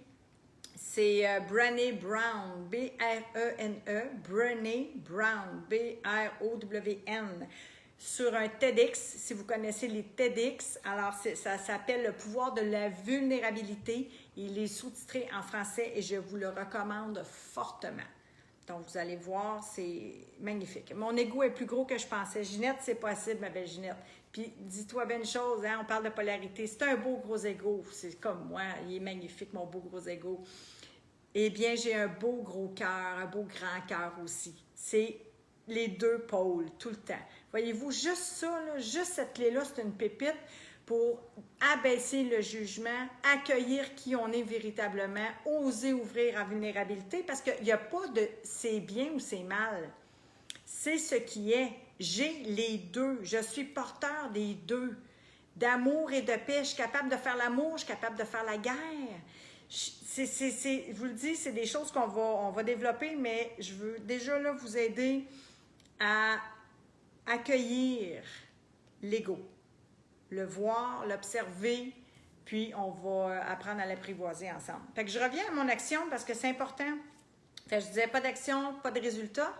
c'est Brené Brown, B-R-E-N-E, Brené Brown, B-R-O-W-N, sur un TEDx, si vous connaissez les TEDx. Alors, ça s'appelle « Le pouvoir de la vulnérabilité ». Il est sous-titré en français et je vous le recommande fortement. Donc, vous allez voir, c'est magnifique. Mon ego est plus gros que je pensais. Ginette, c'est possible, ma belle Ginette. Puis, dis-toi bien une chose, hein, on parle de polarité. C'est un beau gros ego. C'est comme moi, il est magnifique, mon beau gros ego. Eh bien, j'ai un beau gros cœur, un beau grand cœur aussi. C'est les deux pôles, tout le temps. Voyez-vous, juste ça, là, juste cette clé-là, c'est une pépite pour abaisser le jugement, accueillir qui on est véritablement, oser ouvrir en vulnérabilité, parce qu'il n'y a pas de c'est bien ou c'est mal. C'est ce qui est. J'ai les deux. Je suis porteur des deux. D'amour et de paix. Je suis capable de faire l'amour, je suis capable de faire la guerre. Je vous le dis, c'est des choses qu'on va développer, mais je veux déjà là vous aider à accueillir l'ego. Le voir, l'observer, puis on va apprendre à l'apprivoiser ensemble. Fait que je reviens à mon action parce que c'est important. Fait que je disais pas d'action, pas de résultat,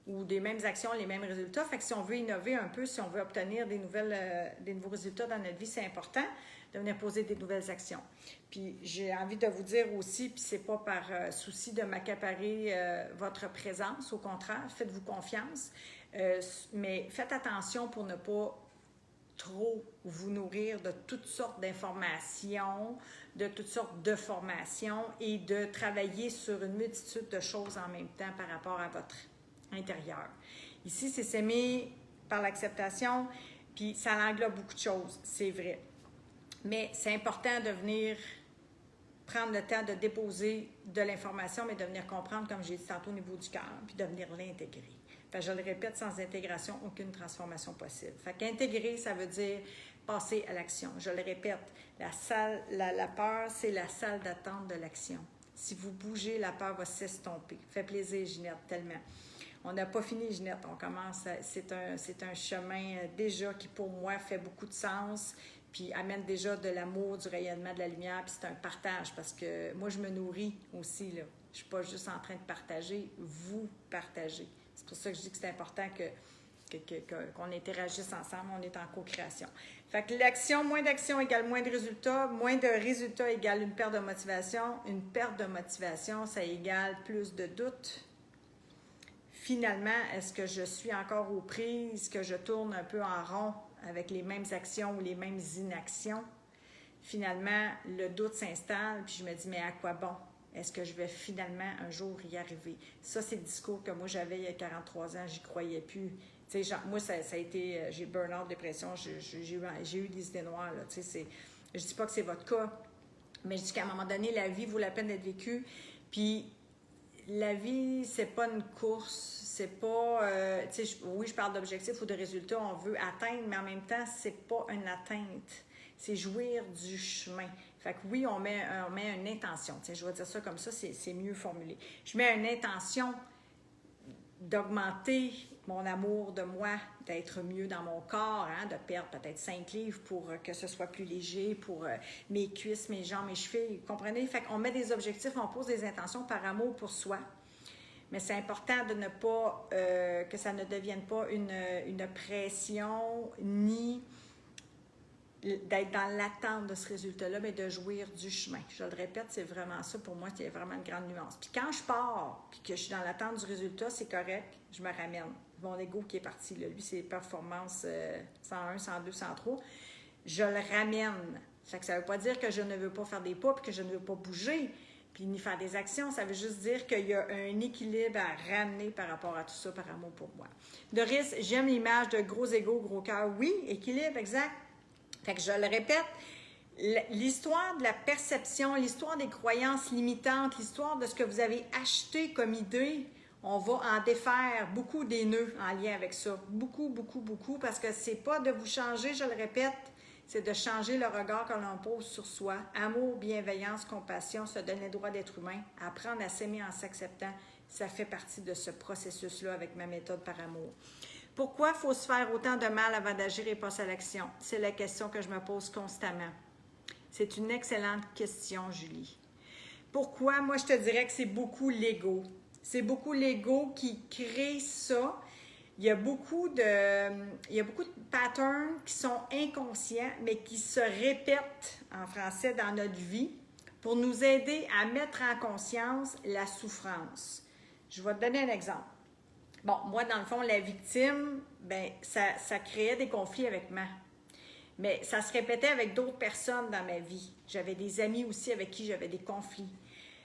ou des mêmes actions, les mêmes résultats. Fait que si on veut innover un peu, si on veut obtenir des nouveaux résultats dans notre vie, c'est important de venir poser des nouvelles actions. Puis j'ai envie de vous dire aussi, puis c'est pas par souci de m'accaparer votre présence, au contraire, faites-vous confiance, mais faites attention pour ne pas trop vous nourrir de toutes sortes d'informations, de toutes sortes de formations et de travailler sur une multitude de choses en même temps par rapport à votre intérieur. Ici, c'est s'aimer par l'acceptation, puis ça englobe beaucoup de choses, c'est vrai. Mais c'est important de venir prendre le temps de déposer de l'information, mais de venir comprendre, comme j'ai dit tantôt, au niveau du cœur, puis de venir l'intégrer. Fait que je le répète, sans intégration, aucune transformation possible. Fait qu'intégrer, ça veut dire passer à l'action. Je le répète, la peur, c'est la salle d'attente de l'action. Si vous bougez, la peur va s'estomper. Fait plaisir, Ginette, tellement. On n'a pas fini, Ginette. On commence. C'est un chemin déjà qui, pour moi, fait beaucoup de sens, puis amène déjà de l'amour, du rayonnement, de la lumière, puis c'est un partage, parce que moi, je me nourris aussi, là. Je ne suis pas juste en train de partager, vous partagez. C'est pour ça que je dis que c'est important qu'on interagisse ensemble, on est en co-création. Fait que l'action, moins d'action égale moins de résultats égale une perte de motivation, une perte de motivation, ça égale plus de doutes. Finalement, est-ce que je suis encore aux prises, que je tourne un peu en rond avec les mêmes actions ou les mêmes inactions? Finalement, le doute s'installe, puis je me dis, mais à quoi bon? Est-ce que je vais finalement un jour y arriver? Ça, c'est le discours que moi j'avais il y a 43 ans, j'y croyais plus. Tu sais, moi, ça a été, j'ai burn-out, dépression, j'ai eu des idées noires, là. Tu sais, je dis pas que c'est votre cas, mais je dis qu'à un moment donné, la vie vaut la peine d'être vécue. Puis, la vie, c'est pas une course, c'est pas, tu sais, oui, je parle d'objectifs ou de résultats, on veut atteindre, mais en même temps, c'est pas une atteinte, c'est jouir du chemin. Fait que oui, on met une intention. Tiens, je vais dire ça comme ça, c'est mieux formulé. Je mets une intention d'augmenter mon amour de moi, d'être mieux dans mon corps, hein, de perdre peut-être 5 livres pour que ce soit plus léger, pour mes cuisses, mes jambes, mes chevilles. Vous comprenez? Fait qu'on met des objectifs, on pose des intentions par amour pour soi. Mais c'est important de ne pas, que ça ne devienne pas une pression, ni d'être dans l'attente de ce résultat-là, mais de jouir du chemin. Je le répète, c'est vraiment ça pour moi, c'est vraiment une grande nuance. Puis quand je pars, puis que je suis dans l'attente du résultat, c'est correct, je me ramène. Mon ego qui est parti, là, lui, c'est performance 101, 102, 103. Je le ramène. Ça ne veut pas dire que je ne veux pas faire des pas, puis que je ne veux pas bouger, puis ni faire des actions. Ça veut juste dire qu'il y a un équilibre à ramener par rapport à tout ça, par amour pour moi. Doris, j'aime l'image de gros ego, gros cœur. Oui, équilibre, exact. Fait que je le répète, l'histoire de la perception, l'histoire des croyances limitantes, l'histoire de ce que vous avez acheté comme idée, on va en défaire beaucoup des nœuds en lien avec ça. Beaucoup, beaucoup, beaucoup, parce que c'est pas de vous changer, je le répète, c'est de changer le regard que l'on pose sur soi. Amour, bienveillance, compassion, se donner le droit d'être humain, apprendre à s'aimer en s'acceptant, ça fait partie de ce processus-là avec ma méthode par amour. Pourquoi il faut se faire autant de mal avant d'agir et passer à l'action? C'est la question que je me pose constamment. C'est une excellente question, Julie. Pourquoi? Moi, je te dirais que c'est beaucoup l'ego. C'est beaucoup l'ego qui crée ça. Il y a beaucoup de patterns qui sont inconscients, mais qui se répètent en français dans notre vie pour nous aider à mettre en conscience la souffrance. Je vais te donner un exemple. Bon, moi, dans le fond, la victime, ben ça créait des conflits avec moi. Mais ça se répétait avec d'autres personnes dans ma vie. J'avais des amis aussi avec qui j'avais des conflits.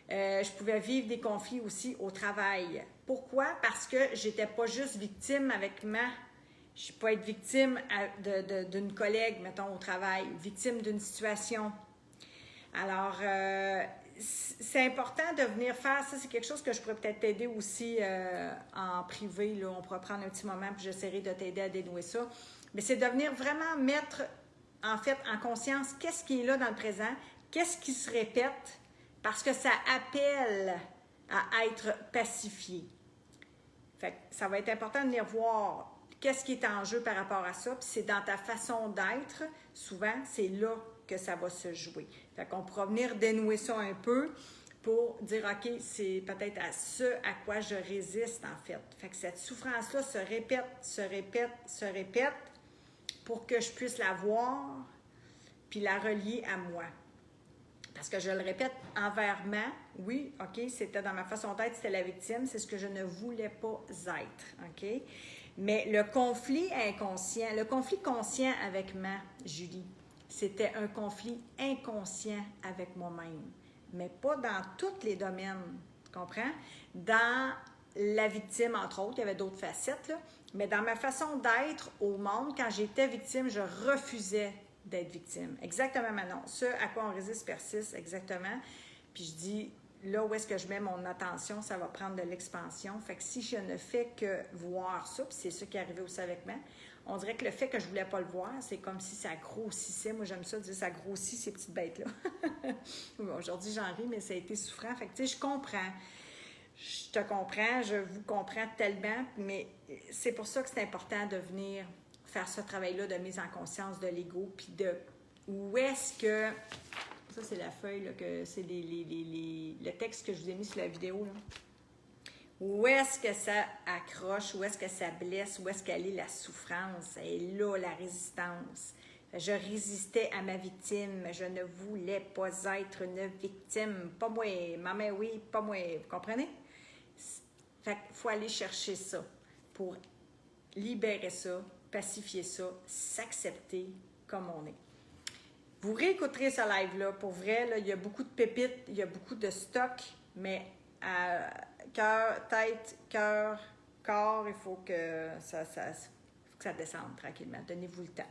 Je pouvais vivre des conflits aussi au travail. Pourquoi? Parce que j'étais pas juste victime avec moi. Je peux être victime d'une collègue, mettons, au travail, victime d'une situation. Alors, c'est important de venir faire ça. C'est quelque chose que je pourrais peut-être t'aider aussi en privé. Là. On pourra prendre un petit moment puis j'essaierai de t'aider à dénouer ça. Mais c'est de venir vraiment mettre, en fait, en conscience qu'est-ce qui est là dans le présent, qu'est-ce qui se répète, parce que ça appelle à être pacifié. Fait que ça va être important de venir voir qu'est-ce qui est en jeu par rapport à ça. Puis c'est dans ta façon d'être, souvent, c'est là que ça va se jouer. Fait qu'on pourra venir dénouer ça un peu pour dire, OK, c'est peut-être à ce à quoi je résiste, en fait. Fait que cette souffrance-là se répète, se répète, se répète pour que je puisse la voir puis la relier à moi. Parce que je le répète, envers moi, oui, OK, c'était dans ma façon d'être, c'était la victime, c'est ce que je ne voulais pas être, OK? Mais le conflit inconscient, le conflit conscient avec moi, Julie, c'était un conflit inconscient avec moi-même, mais pas dans tous les domaines, tu comprends? Dans la victime, entre autres, il y avait d'autres facettes, là, mais dans ma façon d'être au monde, quand j'étais victime, je refusais d'être victime. Exactement, Manon. Ce à quoi on résiste persiste, exactement. Puis je dis, là où est-ce que je mets mon attention, ça va prendre de l'expansion. Fait que si je ne fais que voir ça, puis c'est ça qui est arrivé aussi avec moi, on dirait que le fait que je ne voulais pas le voir, c'est comme si ça grossissait. Moi, j'aime ça dire, ça grossit ces petites bêtes-là. Aujourd'hui, j'en ris, mais ça a été souffrant. Fait que, tu sais, je comprends. Je te comprends, je vous comprends tellement, mais c'est pour ça que c'est important de venir faire ce travail-là de mise en conscience de l'ego, puis de où est-ce que... Ça, c'est la feuille, là, que c'est le texte que je vous ai mis sur la vidéo, là. Où est-ce que ça accroche, où est-ce que ça blesse, où est-ce qu'elle est la souffrance? Elle est là, la résistance. Je résistais à ma victime, je ne voulais pas être une victime. Pas moi, maman, oui, pas moi. Vous comprenez? Fait qu'il faut aller chercher ça pour libérer ça, pacifier ça, s'accepter comme on est. Vous réécouterez ce live-là. Pour vrai, là, il y a beaucoup de pépites, il y a beaucoup de stock, mais cœur, tête, cœur, corps, il faut que ça descende tranquillement. Donnez-vous le temps.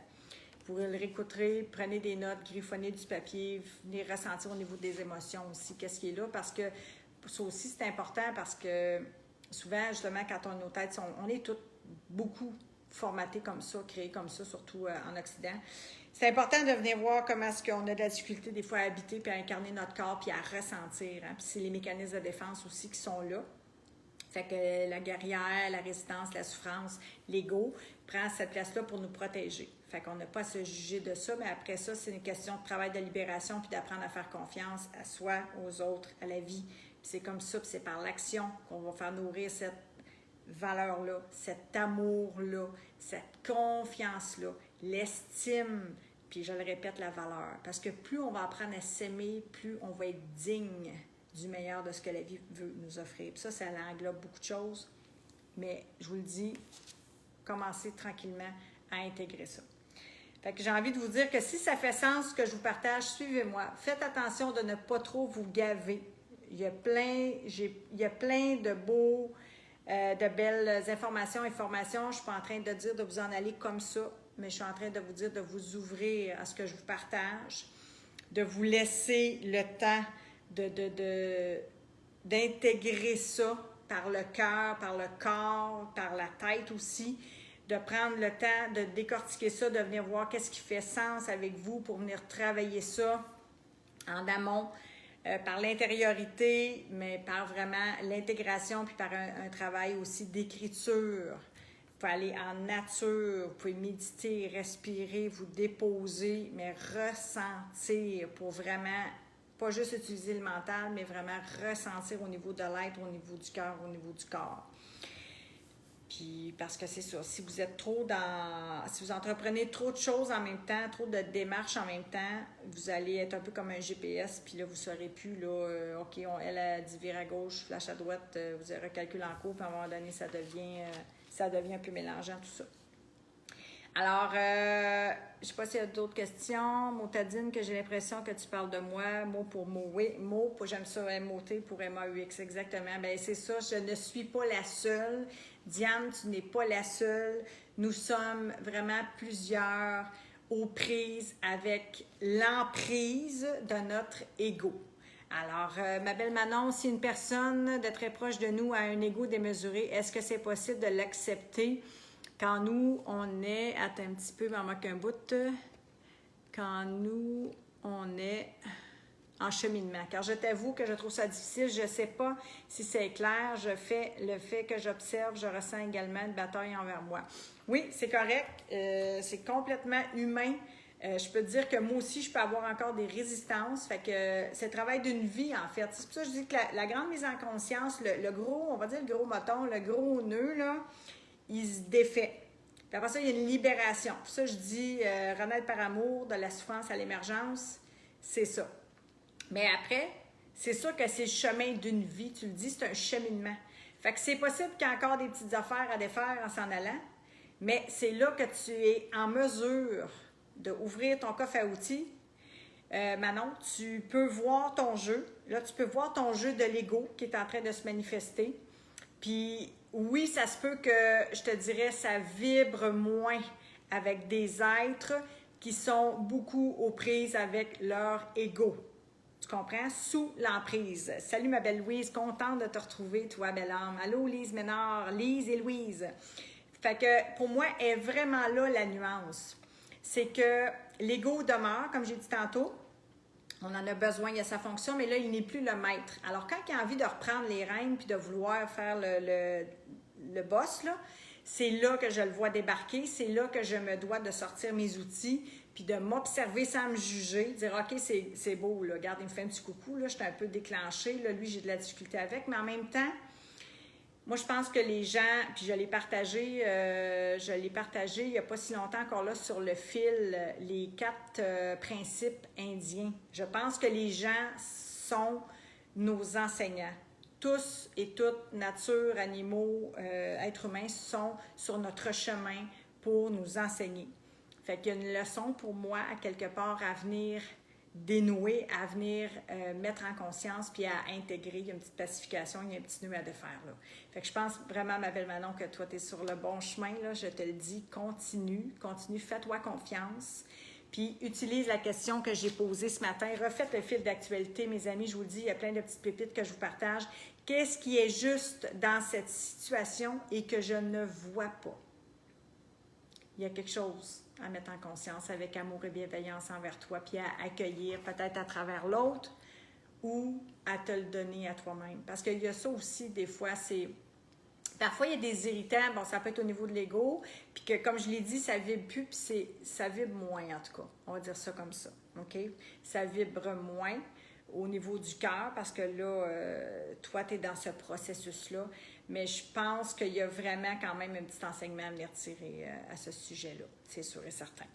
Vous le réécouterez, prenez des notes, griffonnez du papier, venez ressentir au niveau des émotions aussi qu'est-ce qui est là, parce que ça aussi, c'est important parce que souvent, justement, quand on a nos têtes, on est toutes beaucoup formatées comme ça, créées comme ça, surtout en Occident. C'est important de venir voir comment est-ce qu'on a de la difficulté des fois à habiter, puis à incarner notre corps, puis à ressentir. Hein? Puis c'est les mécanismes de défense aussi qui sont là. Fait que la guerrière, la résistance, la souffrance, l'ego prend cette place-là pour nous protéger. Fait qu'on n'a pas à se juger de ça, mais après ça, c'est une question de travail de libération, puis d'apprendre à faire confiance à soi, aux autres, à la vie. Puis c'est comme ça, puis c'est par l'action qu'on va faire nourrir cette valeur-là, cet amour-là, cette confiance-là, l'estime, puis je le répète, la valeur. Parce que plus on va apprendre à s'aimer, plus on va être digne du meilleur de ce que la vie veut nous offrir. Puis ça englobe beaucoup de choses, mais je vous le dis, commencez tranquillement à intégrer ça. Fait que j'ai envie de vous dire que si ça fait sens ce que je vous partage, suivez-moi. Faites attention de ne pas trop vous gaver. Il y a plein de beaux, de belles informations. Je ne suis pas en train de dire de vous en aller comme ça, mais je suis en train de vous dire de vous ouvrir à ce que je vous partage, de vous laisser le temps d'intégrer ça par le cœur, par le corps, par la tête aussi, de prendre le temps de décortiquer ça, de venir voir qu'est-ce qui fait sens avec vous pour venir travailler ça en amont, par l'intériorité, mais par vraiment l'intégration, puis par un travail aussi d'écriture. Vous pouvez aller en nature, vous pouvez méditer, respirer, vous déposer, mais ressentir pour vraiment, pas juste utiliser le mental, mais vraiment ressentir au niveau de l'être, au niveau du cœur, au niveau du corps. Puis, parce que c'est ça, si vous êtes si vous entreprenez trop de choses en même temps, trop de démarches en même temps, vous allez être un peu comme un GPS, puis là, vous ne saurez plus, là, OK, elle a dit vire à gauche, flash à droite, vous avez recalculé en cours, puis à un moment donné, ça devient un peu mélangeant, tout ça. Alors, je ne sais pas s'il y a d'autres questions. Motadine, que j'ai l'impression que tu parles de moi, mot pour mot. Oui, mot, j'aime ça, M-O-T pour M-A-U-X, exactement. Bien, c'est ça, je ne suis pas la seule. Diane, tu n'es pas la seule. Nous sommes vraiment plusieurs aux prises avec l'emprise de notre ego. Alors, ma belle Manon, si une personne de très proche de nous a un ego démesuré, est-ce que c'est possible de l'accepter quand nous, on est... Attends un petit peu, il m'en manque un bout. Quand nous, on est en cheminement. Car je t'avoue que je trouve ça difficile. Je ne sais pas si c'est clair. Le fait que j'observe, je ressens également une bataille envers moi. Oui, c'est correct. C'est complètement humain. Je peux te dire que moi aussi, je peux avoir encore des résistances. Fait que c'est le travail d'une vie, en fait. C'est pour ça que je dis que la grande mise en conscience, le gros, on va dire le gros moton, le gros nœud, là, il se défait. Puis après ça, il y a une libération. Pour ça, je dis renaître par amour, de la souffrance à l'émergence, c'est ça. Mais après, c'est sûr que c'est le chemin d'une vie. Tu le dis, c'est un cheminement. Fait que c'est possible qu'il y ait encore des petites affaires à défaire en s'en allant, mais c'est là que tu es en mesure d'ouvrir ton coffre à outils. Manon, tu peux voir ton jeu. Là, tu peux voir ton jeu de l'ego qui est en train de se manifester. Puis oui, ça se peut que, je te dirais, ça vibre moins avec des êtres qui sont beaucoup aux prises avec leur ego. Tu Tu comprends? Sous l'emprise. Salut ma belle Louise, contente de te retrouver, toi, belle âme. Allô, Lise Ménard, Lise et Louise. Fait que pour moi, est vraiment là la nuance. C'est que l'ego demeure, comme j'ai dit tantôt, on en a besoin, il y a sa fonction, mais là, il n'est plus le maître. Alors, quand il a envie de reprendre les rênes puis de vouloir faire le boss, là, c'est là que je le vois débarquer, c'est là que je me dois de sortir mes outils puis de m'observer sans me juger, dire « OK, c'est beau, là, regarde, il me fait un petit coucou, là, je suis un peu déclenchée, là, lui, j'ai de la difficulté avec, mais en même temps, moi, je pense que les gens, puis je l'ai partagé il n'y a pas si longtemps encore là sur le fil, les 4 principes indiens. Je pense que les gens sont nos enseignants. Tous et toutes, nature, animaux, êtres humains, sont sur notre chemin pour nous enseigner. Fait qu'il y a une leçon pour moi, à quelque part, à venir dénouer, à venir mettre en conscience, puis à intégrer. Il y a une petite pacification, il y a un petit nœud à défaire, là. Fait que je pense vraiment, ma belle Manon, que toi, tu es sur le bon chemin, là. Je te le dis, continue, fais-toi confiance. Puis, utilise la question que j'ai posée ce matin. Refaites le fil d'actualité, mes amis. Je vous le dis, il y a plein de petites pépites que je vous partage. Qu'est-ce qui est juste dans cette situation et que je ne vois pas? Il y a quelque chose à mettre en conscience avec amour et bienveillance envers toi, puis à accueillir peut-être à travers l'autre ou à te le donner à toi-même. Parce qu'il y a ça aussi, des fois, c'est... Parfois, il y a des irritants, bon, ça peut être au niveau de l'ego, puis que, comme je l'ai dit, ça vibre plus, puis ça vibre moins, en tout cas. On va dire ça comme ça, OK? Ça vibre moins au niveau du cœur, parce que là, toi, tu es dans ce processus-là, mais je pense qu'il y a vraiment quand même un petit enseignement à venir tirer à ce sujet-là, c'est sûr et certain.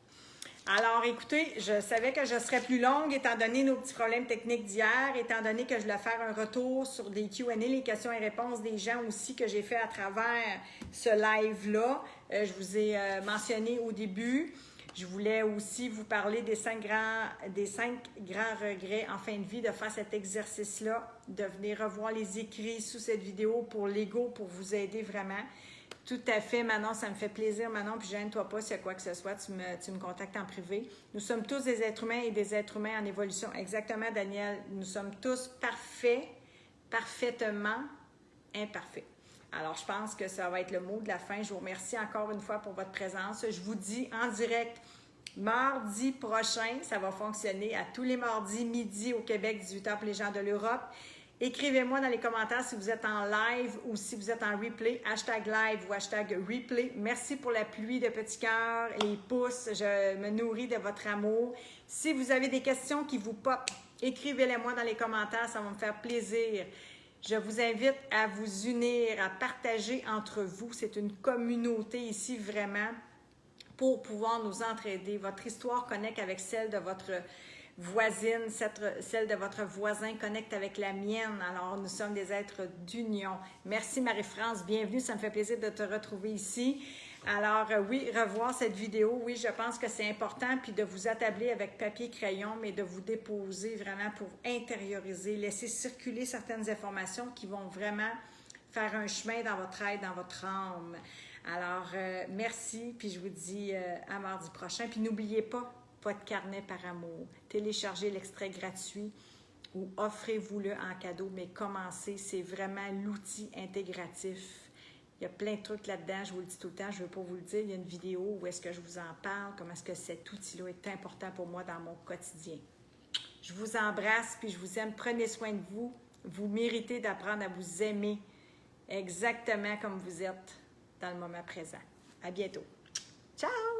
Alors, écoutez, je savais que je serais plus longue étant donné nos petits problèmes techniques d'hier, étant donné que je voulais faire un retour sur des Q&A, les questions et réponses des gens aussi que j'ai fait à travers ce live-là. Je vous ai mentionné au début. Je voulais aussi vous parler des 5 grands regrets en fin de vie, de faire cet exercice-là, de venir revoir les écrits sous cette vidéo pour l'ego, pour vous aider vraiment. Tout à fait, Manon, ça me fait plaisir, Manon, puis gêne-toi pas s'il y a quoi que ce soit, tu me contactes en privé. Nous sommes tous des êtres humains et des êtres humains en évolution. Exactement, Daniel, nous sommes tous parfaits, parfaitement imparfaits. Alors, je pense que ça va être le mot de la fin. Je vous remercie encore une fois pour votre présence. Je vous dis en direct, mardi prochain, ça va fonctionner à tous les mardis, midi au Québec, 18h pour les gens de l'Europe. Écrivez-moi dans les commentaires si vous êtes en live ou si vous êtes en replay, #live ou #replay. Merci pour la pluie de petits cœurs, les pouces. Je me nourris de votre amour. Si vous avez des questions qui vous popent, écrivez-les-moi dans les commentaires, ça va me faire plaisir. Je vous invite à vous unir, à partager entre vous. C'est une communauté ici vraiment pour pouvoir nous entraider. Votre histoire connecte avec celle de votre voisine, celle de votre voisin connecte avec la mienne. Alors, nous sommes des êtres d'union. Merci Marie-France, bienvenue, ça me fait plaisir de te retrouver ici. Alors, oui, revoir cette vidéo, oui, je pense que c'est important, puis de vous attabler avec papier, crayon, mais de vous déposer vraiment pour intérioriser, laisser circuler certaines informations qui vont vraiment faire un chemin dans votre être, dans votre âme. Alors, merci, puis je vous dis à mardi prochain. Puis n'oubliez pas, pas de carnet par amour. Téléchargez l'extrait gratuit ou offrez-vous-le en cadeau, mais commencez, c'est vraiment l'outil intégratif. Il y a plein de trucs là-dedans, je vous le dis tout le temps, je ne veux pas vous le dire. Il y a une vidéo où est-ce que je vous en parle, comment est-ce que cet outil-là est important pour moi dans mon quotidien. Je vous embrasse, puis je vous aime. Prenez soin de vous. Vous méritez d'apprendre à vous aimer exactement comme vous êtes dans le moment présent. À bientôt. Ciao!